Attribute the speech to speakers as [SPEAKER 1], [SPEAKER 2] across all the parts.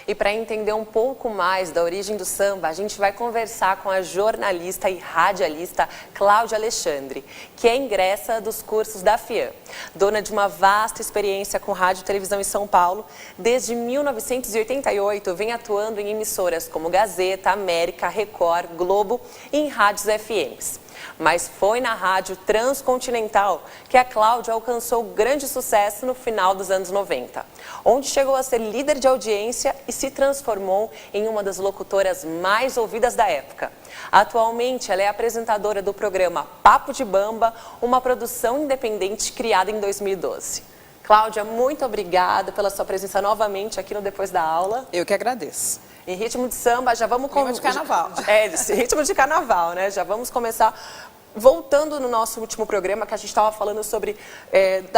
[SPEAKER 1] E para entender um pouco mais da origem do samba, a gente vai conversar com a jornalista e radialista Cláudia Alexandre, que é egressa dos cursos da FIAM. Dona de uma vasta experiência com rádio e televisão em São Paulo, desde 1988 vem atuando em emissoras como Gazeta, América, Record, Globo e em rádios FMs. Mas foi na rádio Transcontinental que a Cláudia alcançou grande sucesso no final dos anos 90, onde chegou a ser líder de audiência e se transformou em uma das locutoras mais ouvidas da época. Atualmente, ela é apresentadora do programa Papo de Bamba, uma produção independente criada em 2012. Cláudia, muito obrigada pela sua presença novamente aqui no Depois da Aula.
[SPEAKER 2] Eu que agradeço.
[SPEAKER 1] Em ritmo de samba, já vamos...
[SPEAKER 2] Ritmo de carnaval.
[SPEAKER 1] Ritmo de carnaval, né? Já vamos começar... Voltando no nosso último programa, que a gente estava falando sobre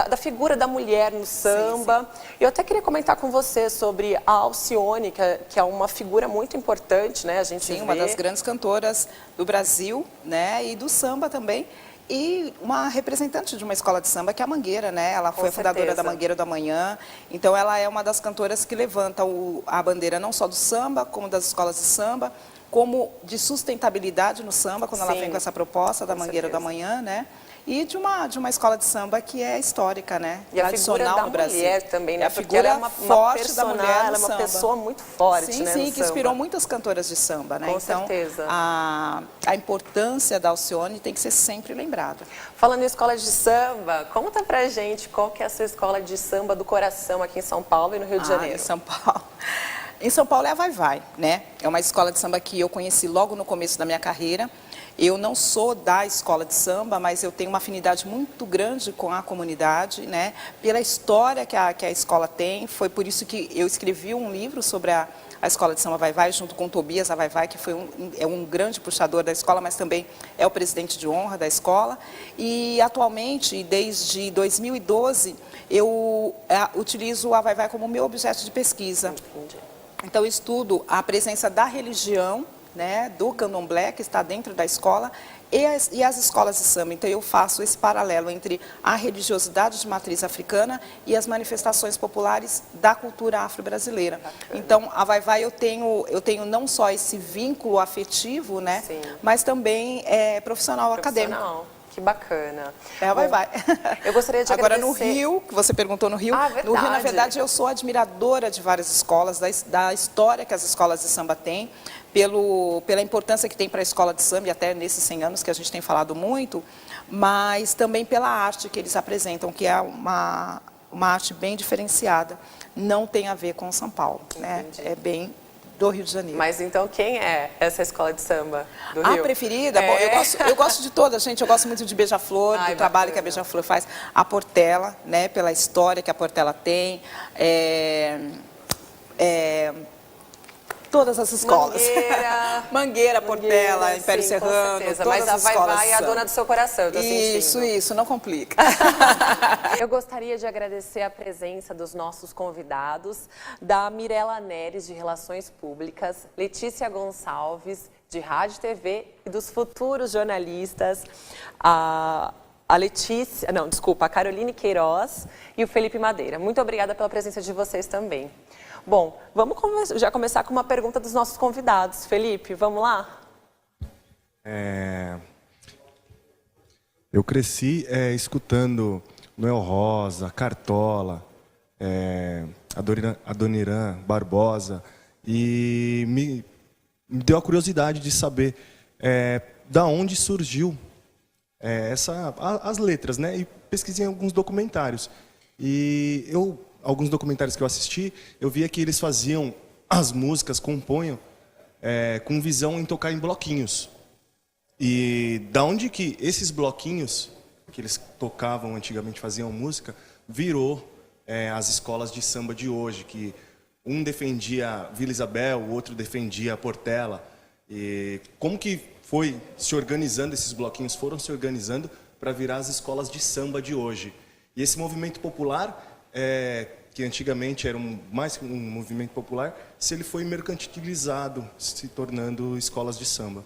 [SPEAKER 1] da figura da mulher no samba. Sim, sim. Eu até queria comentar com você sobre a Alcione, que é uma figura muito importante, né? A gente
[SPEAKER 2] Sim,
[SPEAKER 1] vê...
[SPEAKER 2] uma das grandes cantoras do Brasil, né? E do samba também. E uma representante de uma escola de samba, que é a Mangueira, né? Ela foi a fundadora da Mangueira do Amanhã. Então, ela é uma das cantoras que levanta a bandeira não só do samba, como das escolas de samba, como de sustentabilidade no samba, quando ela vem com essa proposta da Mangueira do Amanhã, né? E de uma escola de samba que é histórica, né?
[SPEAKER 1] E a figura da mulher também, né?
[SPEAKER 2] A figura ela é uma forte da mulher
[SPEAKER 1] ela é uma pessoa muito forte,
[SPEAKER 2] sim,
[SPEAKER 1] né?
[SPEAKER 2] Sim, que inspirou muitas cantoras de samba, né?
[SPEAKER 1] Com
[SPEAKER 2] então,
[SPEAKER 1] certeza.
[SPEAKER 2] A importância da Alcione tem que ser sempre lembrada.
[SPEAKER 1] Falando em escola de samba, conta pra gente qual que é a sua escola de samba do coração aqui em São Paulo e no Rio de Janeiro.
[SPEAKER 2] Em São Paulo. Em São Paulo é a Vai Vai, né? É uma escola de samba que eu conheci logo no começo da minha carreira. Eu não sou da escola de samba, mas eu tenho uma afinidade muito grande com a comunidade, né? Pela história que a escola tem. Foi por isso que eu escrevi um livro sobre a escola de samba Vai Vai, junto com o Tobias a Vai Vai, que foi um grande puxador da escola, mas também é o presidente de honra da escola. E atualmente, desde 2012, eu utilizo a Vai Vai como meu objeto de pesquisa.
[SPEAKER 1] Entendi.
[SPEAKER 2] Então, eu estudo a presença da religião, né, do candomblé, que está dentro da escola, e as escolas de samba. Então, eu faço esse paralelo entre a religiosidade de matriz africana e as manifestações populares da cultura afro-brasileira. Então, a Vai Vai eu tenho não só esse vínculo afetivo, né, mas também profissional, acadêmico.
[SPEAKER 1] Que bacana.
[SPEAKER 2] Vai Vai.
[SPEAKER 1] Eu gostaria de
[SPEAKER 2] Agora,
[SPEAKER 1] agradecer...
[SPEAKER 2] no Rio, que você perguntou no Rio,
[SPEAKER 1] verdade.
[SPEAKER 2] No Rio, na verdade, eu sou admiradora de várias escolas, da história que as escolas de samba têm, pela importância que tem para a escola de samba, e até nesses 100 anos que a gente tem falado muito, mas também pela arte que eles apresentam, que é uma arte bem diferenciada. Não tem a ver com São Paulo, né? É bem do Rio de Janeiro.
[SPEAKER 1] Mas então quem é essa escola de samba do Rio?
[SPEAKER 2] A preferida? Bom, eu gosto de todas, gente. Eu gosto muito de Beija-Flor, do trabalho que a Beija-Flor faz. A Portela, né, pela história que a Portela tem. Todas as escolas. Mangueira, Portela, Império Serrano, todas
[SPEAKER 1] mas a
[SPEAKER 2] as
[SPEAKER 1] Vai
[SPEAKER 2] escolas.
[SPEAKER 1] Vai é a dona do seu coração, eu tô sentindo.
[SPEAKER 2] Isso, não complica.
[SPEAKER 1] Eu gostaria de agradecer a presença dos nossos convidados, da Mirela Neres, de Relações Públicas, Letícia Gonçalves, de Rádio e TV, e dos futuros jornalistas, a Caroline Queiroz e o Felipe Madeira. Muito obrigada pela presença de vocês também. Bom, vamos já começar com uma pergunta dos nossos convidados. Felipe, vamos lá?
[SPEAKER 3] Eu cresci escutando Noel Rosa, Cartola, Adoniran Barbosa, e me deu a curiosidade de saber da onde surgiu as letras, né? E pesquisei alguns documentários. E alguns documentários que eu assisti, eu via que eles faziam as músicas, compunham, com visão em tocar em bloquinhos. E da onde que esses bloquinhos, que eles tocavam antigamente, faziam música, virou as escolas de samba de hoje, que um defendia Vila Isabel, o outro defendia Portela. E como que foi se organizando, esses bloquinhos foram se organizando para virar as escolas de samba de hoje. E esse movimento popular, que antigamente era mais um movimento popular, se ele foi mercantilizado, se tornando escolas de samba.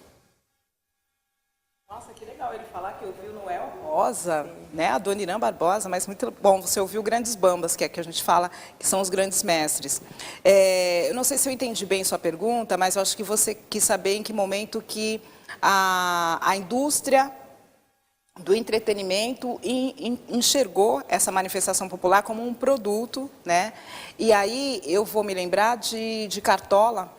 [SPEAKER 2] legal ele falar que ouviu Noel Barbosa, né, a Dona Irã Barbosa, mas muito bom, você ouviu Grandes Bambas, que é que a gente fala que são os grandes mestres. Eu não sei se eu entendi bem sua pergunta, mas eu acho que você quis saber em que momento que a indústria do entretenimento enxergou essa manifestação popular como um produto, né? E aí eu vou me lembrar de Cartola.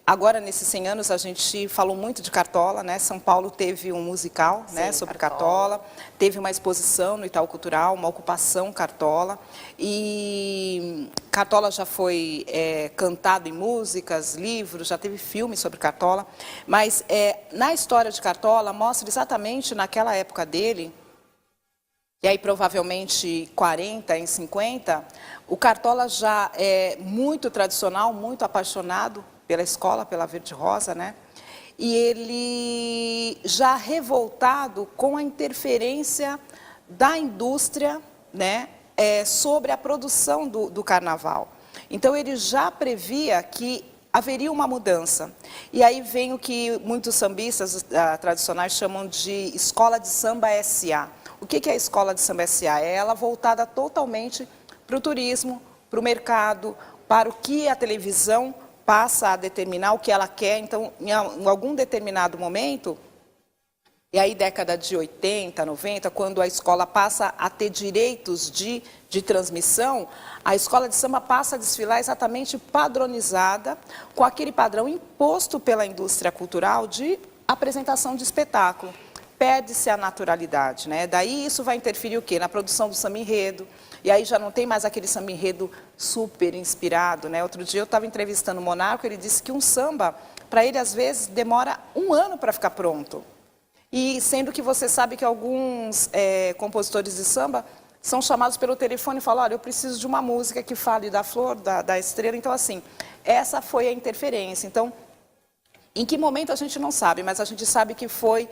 [SPEAKER 2] Agora, nesses 100 anos, a gente falou muito de Cartola, né? São Paulo teve um musical, sim, né, sobre Cartola, teve uma exposição no Itaú Cultural, uma ocupação Cartola, e Cartola já foi cantado em músicas, livros, já teve filmes sobre Cartola, mas na história de Cartola mostra exatamente naquela época dele, e aí provavelmente 40, em 50, o Cartola já é muito tradicional, muito apaixonado pela escola, pela Verde Rosa, né? E ele já revoltado com a interferência da indústria, né, sobre a produção do carnaval. Então ele já previa que haveria uma mudança. E aí vem o que muitos sambistas tradicionais chamam de escola de samba SA. O que é a escola de samba SA? É ela voltada totalmente para o turismo, para o mercado, para o que a televisão passa a determinar o que ela quer. Então, em algum determinado momento, e aí década de 80, 90, quando a escola passa a ter direitos de transmissão, a escola de samba passa a desfilar exatamente padronizada, com aquele padrão imposto pela indústria cultural de apresentação de espetáculo. Perde-se a naturalidade, né? Daí isso vai interferir o quê? Na produção do samba-enredo. E aí já não tem mais aquele samba-enredo super inspirado, né? Outro dia eu estava entrevistando o Monarco, ele disse que um samba, para ele às vezes demora 1 ano para ficar pronto. E sendo que você sabe que alguns compositores de samba são chamados pelo telefone e falam, olha, eu preciso de uma música que fale da flor, da estrela. Então, assim, essa foi a interferência. Então, em que momento a gente não sabe, mas a gente sabe que foi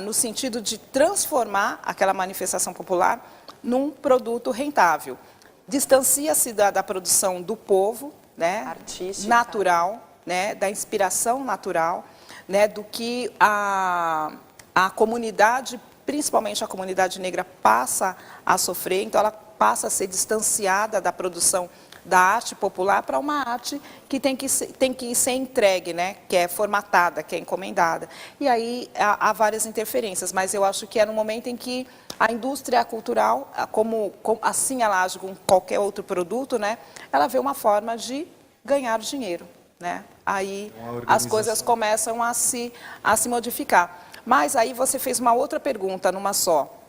[SPEAKER 2] no sentido de transformar aquela manifestação popular num produto rentável. Distancia-se da produção do povo, né, artística, natural, né, da inspiração natural, né, do que a comunidade, principalmente a comunidade negra, passa a sofrer. Então ela passa a ser distanciada da produção da arte popular para uma arte que tem que ser entregue, né? Que é formatada, que é encomendada. E aí há várias interferências, mas eu acho que é no momento em que a indústria cultural, assim ela age com qualquer outro produto, né? Ela vê uma forma de ganhar dinheiro, né? Aí as coisas começam a se modificar. Mas aí você fez uma outra pergunta numa só.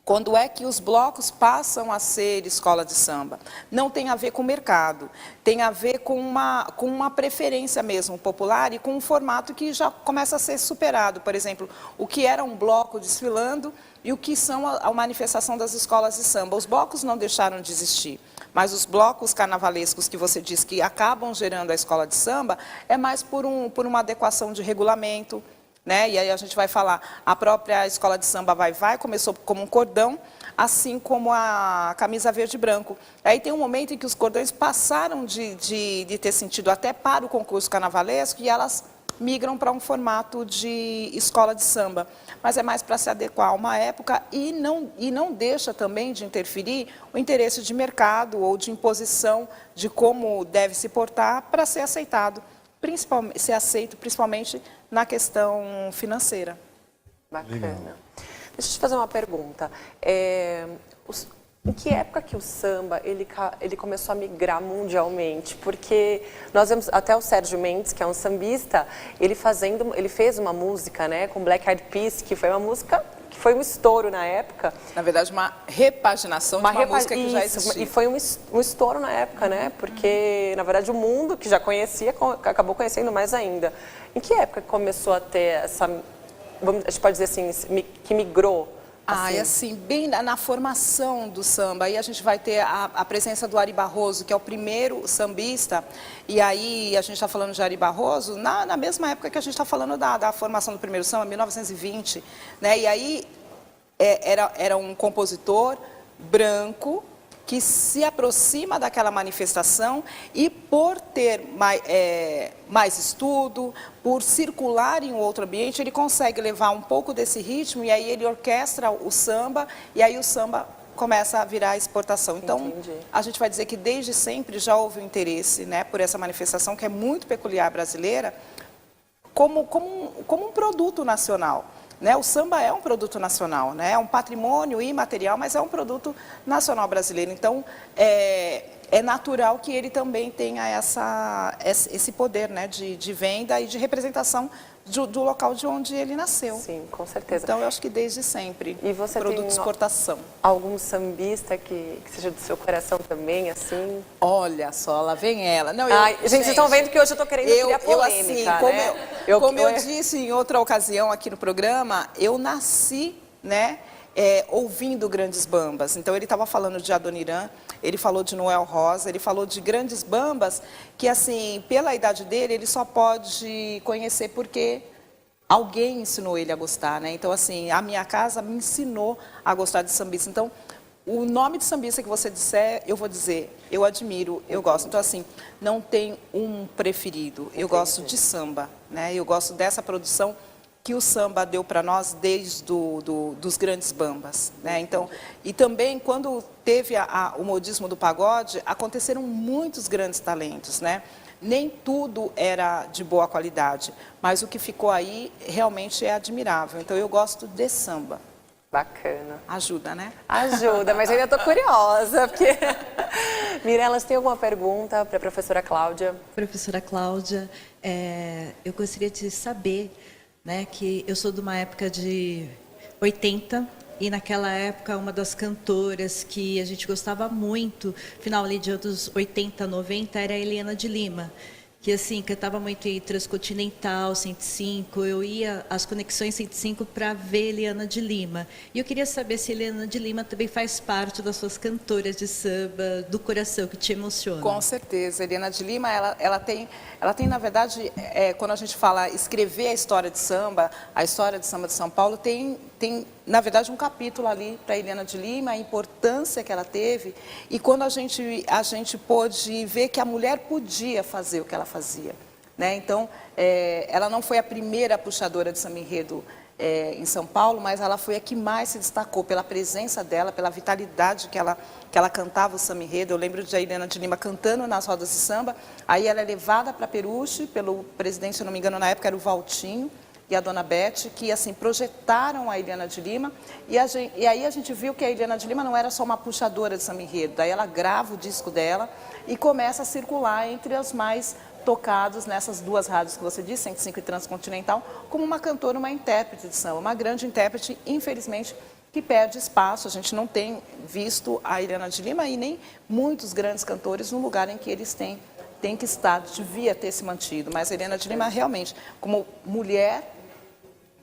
[SPEAKER 2] Quando é que os blocos passam a ser escola de samba? Não tem a ver com o mercado, tem a ver com uma preferência mesmo popular e com um formato que já começa a ser superado. Por exemplo, o que era um bloco desfilando e o que são a manifestação das escolas de samba. Os blocos não deixaram de existir, mas os blocos carnavalescos que você diz que acabam gerando a escola de samba é mais por uma adequação de regulamento, né? E aí a gente vai falar, a própria escola de samba Vai-Vai começou como um cordão, assim como a camisa verde e branco. Aí tem um momento em que os cordões passaram de ter sentido até para o concurso carnavalesco e elas migram para um formato de escola de samba. Mas é mais para se adequar a uma época e não deixa também de interferir o interesse de mercado ou de imposição de como deve se portar para ser aceitado. Ser aceito, principalmente na questão financeira.
[SPEAKER 1] Bacana. Legal. Deixa eu te fazer uma pergunta. Em que época que o samba ele começou a migrar mundialmente? Porque nós vemos até o Sérgio Mendes, que é um sambista, ele fez uma música, né, com Black Eyed Peas, que foi uma música que foi um estouro na época. Na verdade, uma repaginação de uma música que já existia. E foi um estouro na época, né? Porque, na verdade, o mundo que já conhecia, acabou conhecendo mais ainda. Em que época começou a ter essa, a gente pode dizer assim, que migrou?
[SPEAKER 2] E assim, bem na formação do samba, aí a gente vai ter a presença do Ari Barroso, que é o primeiro sambista, e aí a gente está falando de Ari Barroso na mesma época que a gente está falando da formação do primeiro samba, 1920, né? E aí era um compositor branco, que se aproxima daquela manifestação e por ter mais estudo, por circular em um outro ambiente, ele consegue levar um pouco desse ritmo e aí ele orquestra o samba e aí o samba começa a virar exportação. Então,
[SPEAKER 1] Entendi.
[SPEAKER 2] a gente vai dizer que desde sempre já houve um interesse, né, por essa manifestação que é muito peculiar brasileira, como um produto nacional. Né? O samba é um produto nacional, né? É um patrimônio imaterial, mas é um produto nacional brasileiro. Então, é natural que ele também tenha esse poder, né, de venda e de representação do local de onde ele nasceu.
[SPEAKER 1] Sim, com certeza.
[SPEAKER 2] Então, eu acho que desde sempre,
[SPEAKER 1] E você
[SPEAKER 2] produto
[SPEAKER 1] tem
[SPEAKER 2] de exportação.
[SPEAKER 1] algum sambista que seja do seu coração também, assim?
[SPEAKER 2] Olha só, lá vem ela. Não,
[SPEAKER 1] Ai, gente, vocês estão vendo que hoje eu estou querendo criar polêmica,
[SPEAKER 2] assim,
[SPEAKER 1] né?
[SPEAKER 2] Como eu disse em outra ocasião aqui no programa, eu nasci, né, ouvindo grandes bambas. Então, ele estava falando de Adoniran, ele falou de Noel Rosa, ele falou de grandes bambas que, assim, pela idade dele, ele só pode conhecer porque alguém ensinou ele a gostar, né? Então, assim, a minha casa me ensinou a gostar de sambista. Então, o nome de sambista que você disser, eu vou dizer, eu admiro, eu gosto. Então, assim, não tem um preferido. Eu gosto de samba, né? Eu gosto dessa produção que o samba deu para nós desde dos grandes bambas, né? Então, e também quando teve o modismo do pagode, aconteceram muitos grandes talentos, né? Nem tudo era de boa qualidade, mas o que ficou aí realmente é admirável. Então, eu gosto de samba.
[SPEAKER 1] Bacana.
[SPEAKER 2] Ajuda, né?
[SPEAKER 1] Ajuda, mas eu ainda estou curiosa, porque... Mirela, você tem alguma pergunta para a professora Cláudia?
[SPEAKER 4] Professora Cláudia, eu gostaria de saber, né, que eu sou de uma época de 80 e naquela época uma das cantoras que a gente gostava muito, final ali de anos 80, 90, era a Eliana de Lima, que assim, cantava muito em Transcontinental, 105, eu ia às Conexões 105 para ver Eliana de Lima. E eu queria saber se Eliana de Lima também faz parte das suas cantoras de samba do coração, que te emociona.
[SPEAKER 2] Com certeza, Eliana de Lima, ela tem, na verdade, quando a gente fala escrever a história de samba de São Paulo, tem na verdade, um capítulo ali para Eliana de Lima, a importância que ela teve, e quando a gente pôde ver que a mulher podia fazer o que ela fazia, né? Então, ela não foi a primeira puxadora de samba enredo em São Paulo, mas ela foi a que mais se destacou pela presença dela, pela vitalidade que ela cantava o samba enredo. Eu lembro de a Eliana de Lima cantando nas rodas de samba, aí ela é levada para Peruche, pelo presidente, se não me engano, na época era o Valtinho, e a dona Beth, que assim projetaram a Eliana de Lima, e aí a gente viu que a Eliana de Lima não era só uma puxadora de samba enredo, daí ela grava o disco dela e começa a circular entre as mais tocados nessas duas rádios que você disse, 105 e Transcontinental, como uma cantora, uma intérprete de samba, uma grande intérprete, infelizmente, que perde espaço. A gente não tem visto a Eliana de Lima e nem muitos grandes cantores no lugar em que eles têm que estar, devia ter se mantido, mas a Eliana de Lima realmente, como mulher,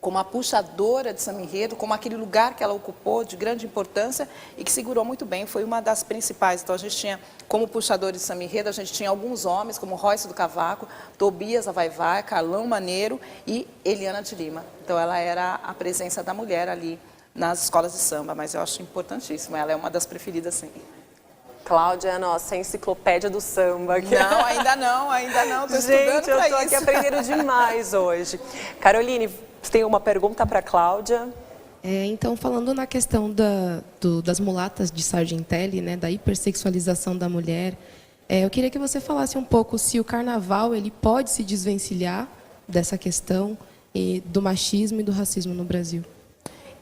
[SPEAKER 2] como a puxadora de samba enredo, como aquele lugar que ela ocupou de grande importância e que segurou muito bem, foi uma das principais. Então a gente tinha, como puxadores de samba enredo, a gente tinha alguns homens, como Royce do Cavaco, Tobias a Vai-Vai, Carlão Maneiro e Eliana de Lima. Então ela era a presença da mulher ali nas escolas de samba, mas eu acho importantíssimo, ela é uma das preferidas, sim.
[SPEAKER 1] Cláudia é a nossa enciclopédia do samba.
[SPEAKER 2] Não, ainda não, estou estudando para isso.
[SPEAKER 1] Gente, eu estou aqui aprendendo demais hoje. Caroline, você tem uma pergunta para a Cláudia?
[SPEAKER 5] Então, falando na questão das mulatas de Sargentelli, né, da hipersexualização da mulher, eu queria que você falasse um pouco se o carnaval ele pode se desvencilhar dessa questão do machismo e do racismo no Brasil.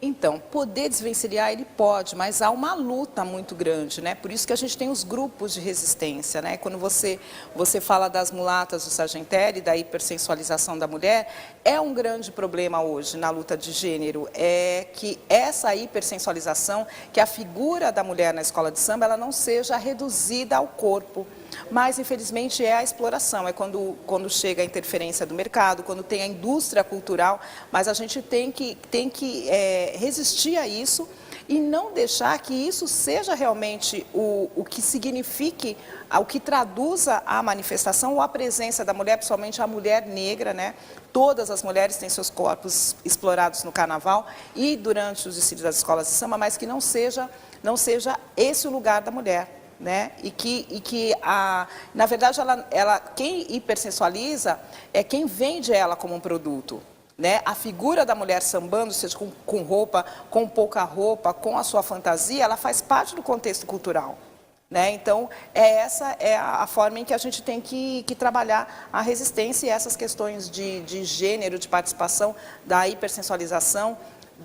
[SPEAKER 2] Então, poder desvencilhar ele pode, mas há uma luta muito grande, né? Por isso que a gente tem os grupos de resistência, né? Quando você fala das mulatas do Sargentelli, da hipersensualização da mulher, é um grande problema hoje na luta de gênero, é que essa hipersensualização, que a figura da mulher na escola de samba, ela não seja reduzida ao corpo. Mas, infelizmente, é a exploração, é quando chega a interferência do mercado, quando tem a indústria cultural, mas a gente tem que resistir a isso e não deixar que isso seja realmente o que signifique, o que traduza a manifestação ou a presença da mulher, principalmente a mulher negra, né? Todas as mulheres têm seus corpos explorados no carnaval e durante os desfiles das escolas de samba, mas que não seja esse o lugar da mulher. Né? E que na verdade, quem hipersensualiza é quem vende ela como um produto. Né? A figura da mulher sambando, seja com roupa, com pouca roupa, com a sua fantasia, ela faz parte do contexto cultural. Né? Então, essa é a forma em que a gente tem que trabalhar a resistência e essas questões de gênero, de participação, da hipersensualização,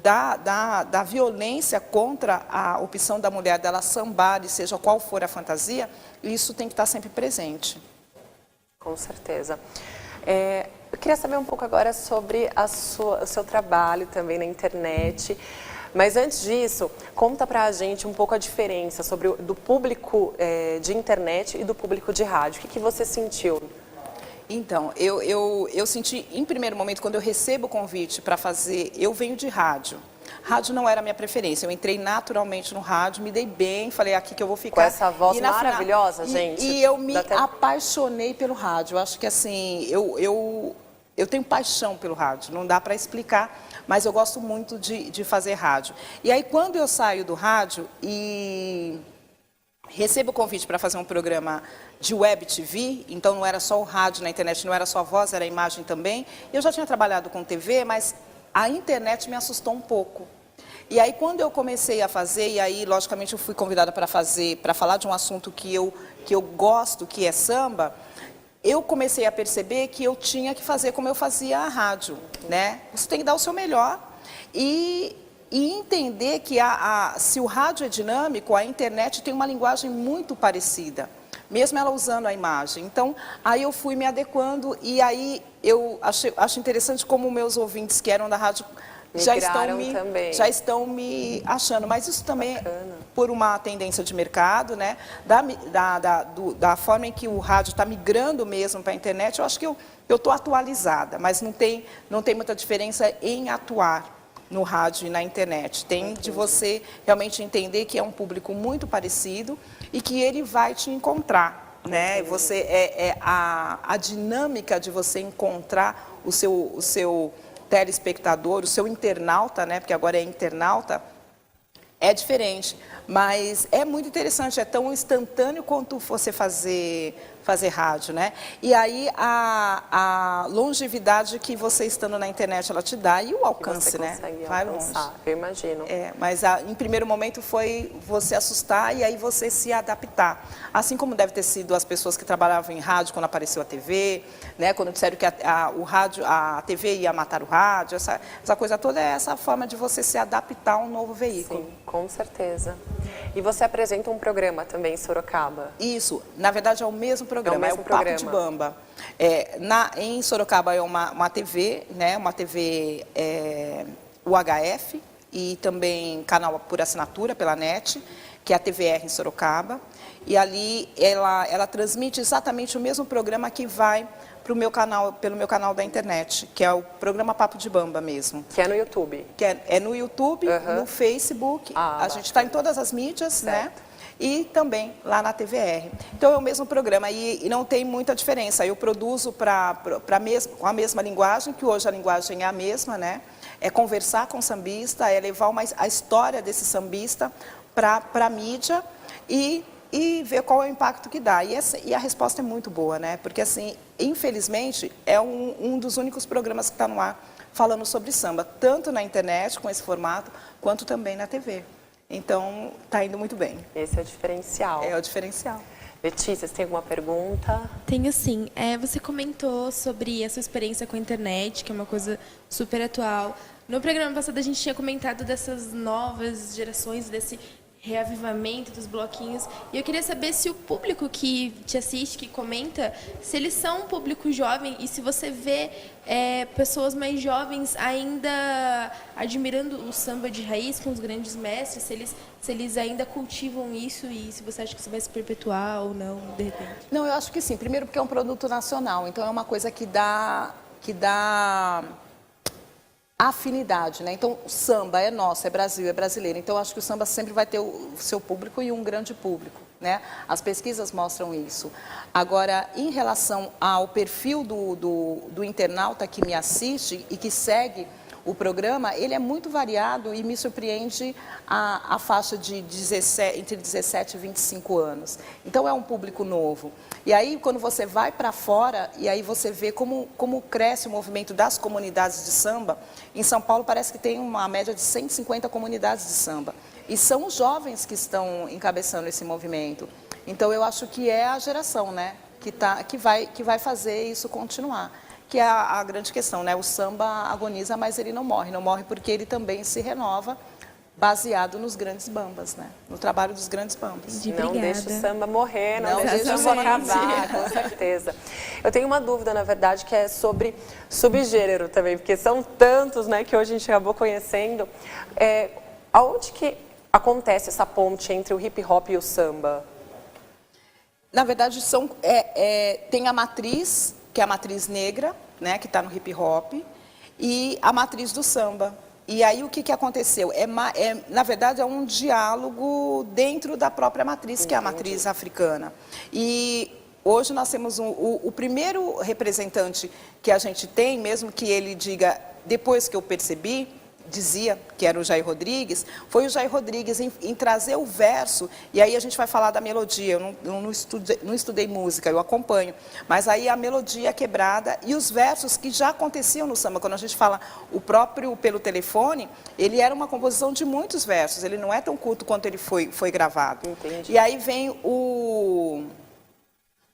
[SPEAKER 2] da violência contra a opção da mulher dela sambar, e seja qual for a fantasia, isso tem que estar sempre presente.
[SPEAKER 1] Com certeza. Eu queria saber um pouco agora sobre o seu trabalho também na internet. Mas antes disso, conta pra gente um pouco a diferença do público de internet e do público de rádio. O que você sentiu?
[SPEAKER 2] Então, eu senti, em primeiro momento, quando eu recebo o convite para fazer, eu venho de rádio. Rádio não era a minha preferência, eu entrei naturalmente no rádio, me dei bem, falei, aqui que eu vou ficar.
[SPEAKER 1] Com essa voz maravilhosa, gente.
[SPEAKER 2] E eu me apaixonei pelo rádio, eu acho que assim, eu tenho paixão pelo rádio, não dá para explicar, mas eu gosto muito de fazer rádio. E aí, quando eu saio do rádio e recebo o convite para fazer um programa de web TV, então não era só o rádio na internet, não era só a voz, era a imagem também. Eu já tinha trabalhado com TV, mas a internet me assustou um pouco. E aí, quando eu comecei a fazer, e aí, logicamente, eu fui convidada para falar de um assunto que eu gosto, que é samba, eu comecei a perceber que eu tinha que fazer como eu fazia a rádio, né? Você tem que dar o seu melhor e entender que se o rádio é dinâmico, a internet tem uma linguagem muito parecida, mesmo ela usando a imagem. Então, aí eu fui me adequando e aí eu acho interessante como meus ouvintes que eram da rádio já estão me achando, mas isso também por uma tendência de mercado, né? Da forma em que o rádio está migrando mesmo para a internet, eu acho que eu estou atualizada, mas não tem muita diferença em atuar no rádio e na internet. Tem de você realmente entender que é um público muito parecido e que ele vai te encontrar, né? Você a dinâmica de você encontrar o seu telespectador, o seu internauta, né? Porque agora é internauta, é diferente, mas é muito interessante, é tão instantâneo quanto você fazer rádio, né? E aí a longevidade que você estando na internet ela te dá e o alcance, né? Vai longe.
[SPEAKER 1] Eu imagino.
[SPEAKER 2] Mas em primeiro momento foi você assustar e aí você se adaptar. Assim como deve ter sido as pessoas que trabalhavam em rádio quando apareceu a TV, né? Quando disseram que a TV ia matar o rádio, essa coisa toda é essa forma de você se adaptar a um novo veículo.
[SPEAKER 1] Sim, com certeza. E você apresenta um programa também em Sorocaba?
[SPEAKER 2] Isso, na verdade é o mesmo programa, é o Papo de Bamba. Em Sorocaba é uma TV, né, uma TV UHF e também canal por assinatura pela NET, que é a TVR em Sorocaba. E ali ela transmite exatamente o mesmo programa que vai pelo meu canal da internet, que é o programa Papo de Bamba mesmo.
[SPEAKER 1] Que é no YouTube?
[SPEAKER 2] Que é no YouTube, no Facebook, a gente está em todas as mídias, né? E também lá na TVR. Então é o mesmo programa e não tem muita diferença. Eu produzo com a mesma linguagem, que hoje a linguagem é a mesma, né? É conversar com o sambista, é levar a história desse sambista para a mídia e ver qual é o impacto que dá. E a resposta é muito boa, né? Porque, assim, infelizmente, é um dos únicos programas que está no ar falando sobre samba, tanto na internet, com esse formato, quanto também na TV. Então, está indo muito bem.
[SPEAKER 1] Esse é o diferencial.
[SPEAKER 2] É o diferencial.
[SPEAKER 1] Letícia, você tem alguma pergunta?
[SPEAKER 6] Tenho sim. Você comentou sobre a sua experiência com a internet, que é uma coisa super atual. No programa passado, a gente tinha comentado dessas novas gerações, desse reavivamento dos bloquinhos. E eu queria saber se o público que te assiste, que comenta, se eles são um público jovem e se você vê pessoas mais jovens ainda admirando o samba de raiz com os grandes mestres, se eles ainda cultivam isso e se você acha que isso vai se perpetuar ou não, de repente.
[SPEAKER 2] Não, eu acho que sim. Primeiro porque é um produto nacional, então é uma coisa que dá afinidade, né? Então, o samba é nosso, é Brasil, é brasileiro. Então, eu acho que o samba sempre vai ter o seu público e um grande público, né? As pesquisas mostram isso. Agora, em relação ao perfil do internauta que me assiste e que segue o programa, ele é muito variado e me surpreende a faixa de entre 17 e 25 anos. Então, é um público novo. E aí, quando você vai para fora, e aí você vê como cresce o movimento das comunidades de samba, em São Paulo parece que tem uma média de 150 comunidades de samba. E são os jovens que estão encabeçando esse movimento. Então, eu acho que é a geração, né, que vai fazer isso continuar. Que é a grande questão, né? O samba agoniza, mas ele não morre. Não morre porque ele também se renova, baseado nos grandes bambas, né? No trabalho dos grandes bambas.
[SPEAKER 1] Não deixa o samba morrer, não deixa o
[SPEAKER 2] exatamente.
[SPEAKER 1] samba acabar, com certeza. Eu tenho uma dúvida, na verdade, que é sobre subgênero também, porque são tantos, né, que hoje a gente acabou conhecendo. Aonde que acontece essa ponte entre o hip hop e o samba?
[SPEAKER 2] Na verdade, tem a matriz, que é a matriz negra, né, que está no hip hop, e a matriz do samba. E aí o que aconteceu? Na verdade, é um diálogo dentro da própria matriz, que é a matriz africana. E hoje nós temos o primeiro representante que a gente tem, mesmo que ele diga, depois que eu percebi, dizia que era o Jair Rodrigues, foi o Jair Rodrigues em trazer o verso, e aí a gente vai falar da melodia. Eu não estudei música, eu acompanho, mas aí a melodia quebrada e os versos que já aconteciam no samba. Quando a gente fala o próprio Pelo Telefone, ele era uma composição de muitos versos, ele não é tão curto quanto ele foi gravado.
[SPEAKER 1] Entendi.
[SPEAKER 2] E aí vem o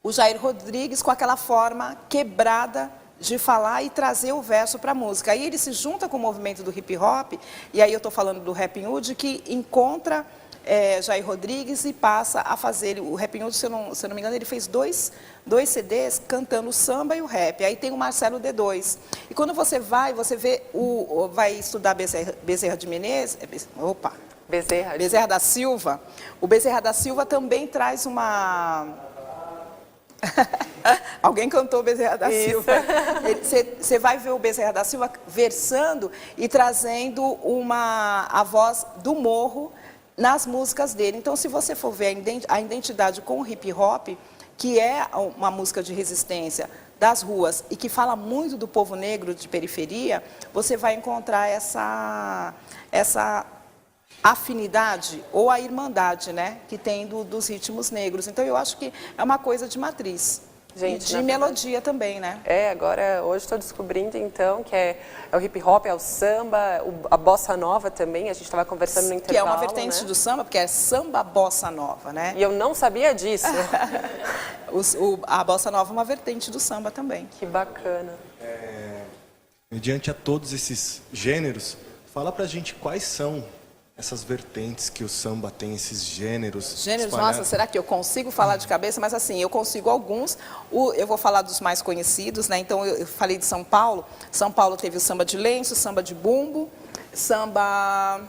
[SPEAKER 2] Jair Rodrigues com aquela forma quebrada de falar e trazer o verso para a música. Aí ele se junta com o movimento do hip hop, e aí eu estou falando do Rappin' Hood, que encontra Jair Rodrigues e passa a fazer o Rappin' Hood, se eu não me engano, ele fez dois CDs cantando o samba e o rap. Aí tem o Marcelo D2. E quando você vê vai estudar Bezerra de Menezes, Bezerra da Silva. O Bezerra da Silva também traz uma... Alguém cantou o Bezerra da Silva. Você vai ver o Bezerra da Silva versando e trazendo a voz do morro nas músicas dele. Então, se você for ver a identidade com o hip hop, que é uma música de resistência das ruas e que fala muito do povo negro de periferia, você vai encontrar essa afinidade ou a irmandade, né, que tem dos ritmos negros. Então, eu acho que é uma coisa de matriz.
[SPEAKER 1] Gente,
[SPEAKER 2] e de melodia também, né?
[SPEAKER 1] Agora, hoje estou descobrindo, então, que é o hip hop, é o samba, a bossa nova também, a gente estava conversando no intervalo,
[SPEAKER 2] que é uma vertente, né, do samba, porque é samba bossa nova, né?
[SPEAKER 1] E eu não sabia disso.
[SPEAKER 2] A bossa nova é uma vertente do samba também.
[SPEAKER 1] Que bacana.
[SPEAKER 3] Mediante a todos esses gêneros, fala pra gente quais são essas vertentes que o samba tem, esses gêneros.
[SPEAKER 2] Nossa, será que eu consigo falar de cabeça? Mas assim, eu consigo alguns. Eu vou falar dos mais conhecidos, né? Então, eu falei de São Paulo. São Paulo teve o samba de lenço, samba de bumbo, samba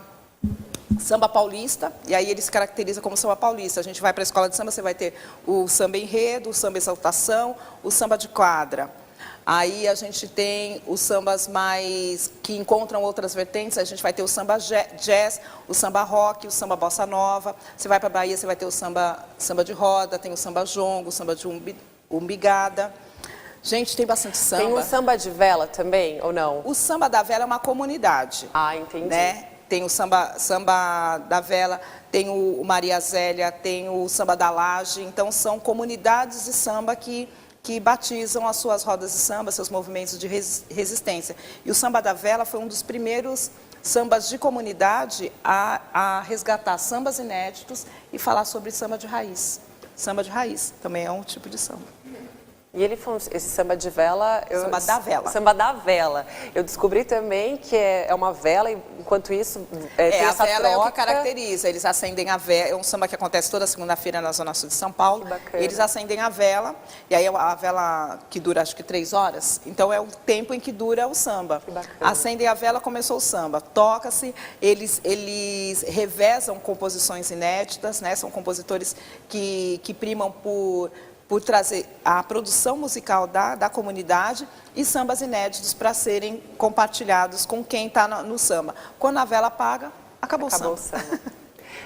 [SPEAKER 2] paulista, e aí ele se caracteriza como samba paulista. A gente vai para a escola de samba, você vai ter o samba enredo, o samba exaltação, o samba de quadra. Aí a gente tem os sambas mais que encontram outras vertentes, a gente vai ter o samba jazz, o samba rock, o samba bossa nova. Você vai para a Bahia, você vai ter o samba de roda, tem o samba jongo, o samba de umbigada. Gente, tem bastante samba.
[SPEAKER 1] Tem um samba de vela também, ou não?
[SPEAKER 2] O samba da vela é uma comunidade.
[SPEAKER 1] Ah, entendi.
[SPEAKER 2] Né? Tem o samba da vela, tem o Maria Zélia, tem o samba da laje. Então, são comunidades de samba que batizam as suas rodas de samba, seus movimentos de resistência. E o samba da vela foi um dos primeiros sambas de comunidade a resgatar sambas inéditos e falar sobre samba de raiz. Samba de raiz também é um tipo de samba.
[SPEAKER 1] E esse samba de vela...
[SPEAKER 2] Samba da vela.
[SPEAKER 1] Samba da vela. Eu descobri também que é uma vela, enquanto isso tem essa
[SPEAKER 2] a vela
[SPEAKER 1] troca.
[SPEAKER 2] É o que caracteriza. Eles acendem a vela, é um samba que acontece toda segunda-feira na Zona Sul de São Paulo.
[SPEAKER 1] Que bacana.
[SPEAKER 2] Eles acendem a vela, e aí a vela que dura acho que 3 horas, então é o tempo em que dura o samba.
[SPEAKER 1] Que bacana.
[SPEAKER 2] Acendem a vela, começou o samba. Toca-se, eles revezam composições inéditas, né? São compositores que primam por por trazer a produção musical da comunidade e sambas inéditos para serem compartilhados com quem está no samba. Quando a vela apaga, acabou o samba.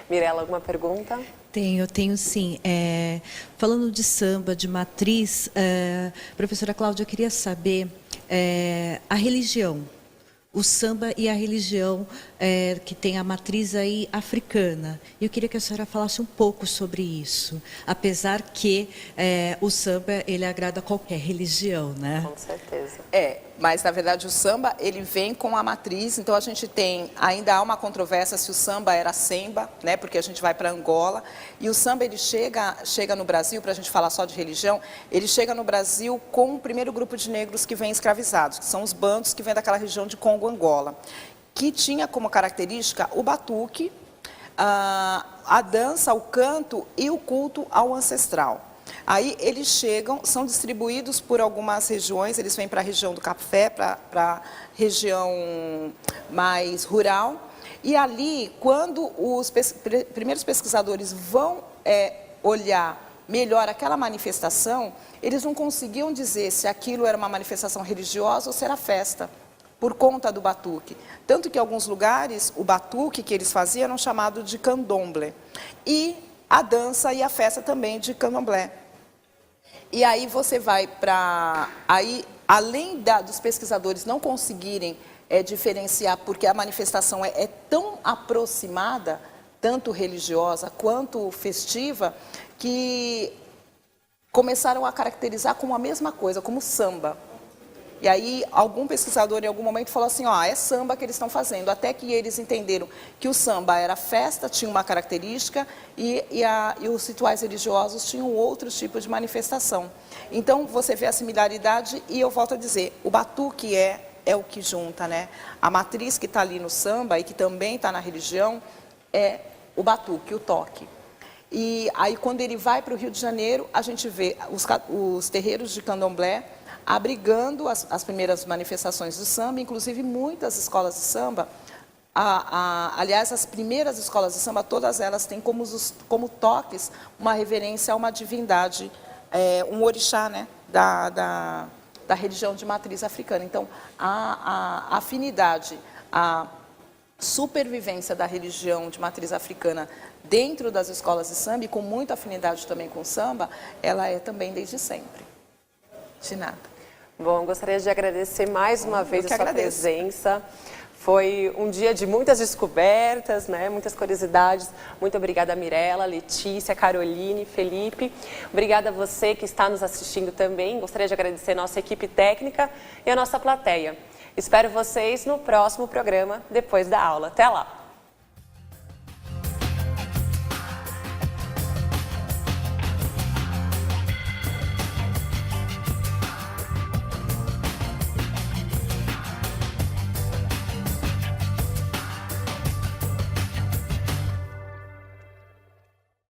[SPEAKER 1] Mirela, alguma pergunta?
[SPEAKER 4] Tenho sim. Falando de samba, de matriz, professora Cláudia, eu queria saber a religião. O samba e a religião que tem a matriz aí africana. Eu queria que a senhora falasse um pouco sobre isso, apesar que o samba ele agrada a qualquer religião, né?
[SPEAKER 1] Com certeza.
[SPEAKER 2] Mas na verdade o samba ele vem com a matriz, então a gente tem, ainda há uma controvérsia se o samba era semba, né? Porque a gente vai para Angola e o samba ele chega no Brasil, para a gente falar só de religião, ele chega no Brasil com o primeiro grupo de negros que vem escravizados, que são os bantos que vêm daquela região de Congo, Angola, que tinha como característica o batuque, a dança, o canto e o culto ao ancestral. Aí eles chegam, são distribuídos por algumas regiões, eles vêm para a região do café, para a região mais rural. E ali, quando os primeiros pesquisadores vão olhar melhor aquela manifestação, eles não conseguiam dizer se aquilo era uma manifestação religiosa ou se era festa, por conta do batuque. Tanto que em alguns lugares, o batuque que eles faziam era chamado de candomblé. E a dança e a festa também de candomblé. E aí você vai para... Aí, além dos pesquisadores não conseguirem diferenciar, porque a manifestação é tão aproximada, tanto religiosa quanto festiva, que começaram a caracterizar como a mesma coisa, como samba. E aí, algum pesquisador em algum momento falou assim, é samba que eles estão fazendo. Até que eles entenderam que o samba era festa, tinha uma característica, e os rituais religiosos tinham outros tipos de manifestação. Então, você vê a similaridade, e eu volto a dizer, o batuque é o que junta, né? A matriz que está ali no samba, e que também está na religião, é o batuque, o toque. E aí, quando ele vai para o Rio de Janeiro, a gente vê os terreiros de candomblé, abrigando as primeiras manifestações do samba, inclusive muitas escolas de samba, aliás, as primeiras escolas de samba, todas elas têm como toques uma reverência a uma divindade, um orixá, né, da religião de matriz africana. Então, a afinidade, a supervivência da religião de matriz africana dentro das escolas de samba, e com muita afinidade também com o samba, ela é também desde sempre. De nada.
[SPEAKER 1] Bom, gostaria de agradecer mais uma vez a sua presença. Foi um dia de muitas descobertas, né? Muitas curiosidades. Muito obrigada, Mirela, Letícia, Caroline, Felipe. Obrigada a você que está nos assistindo também. Gostaria de agradecer a nossa equipe técnica e a nossa plateia. Espero vocês no próximo programa, depois da aula. Até lá!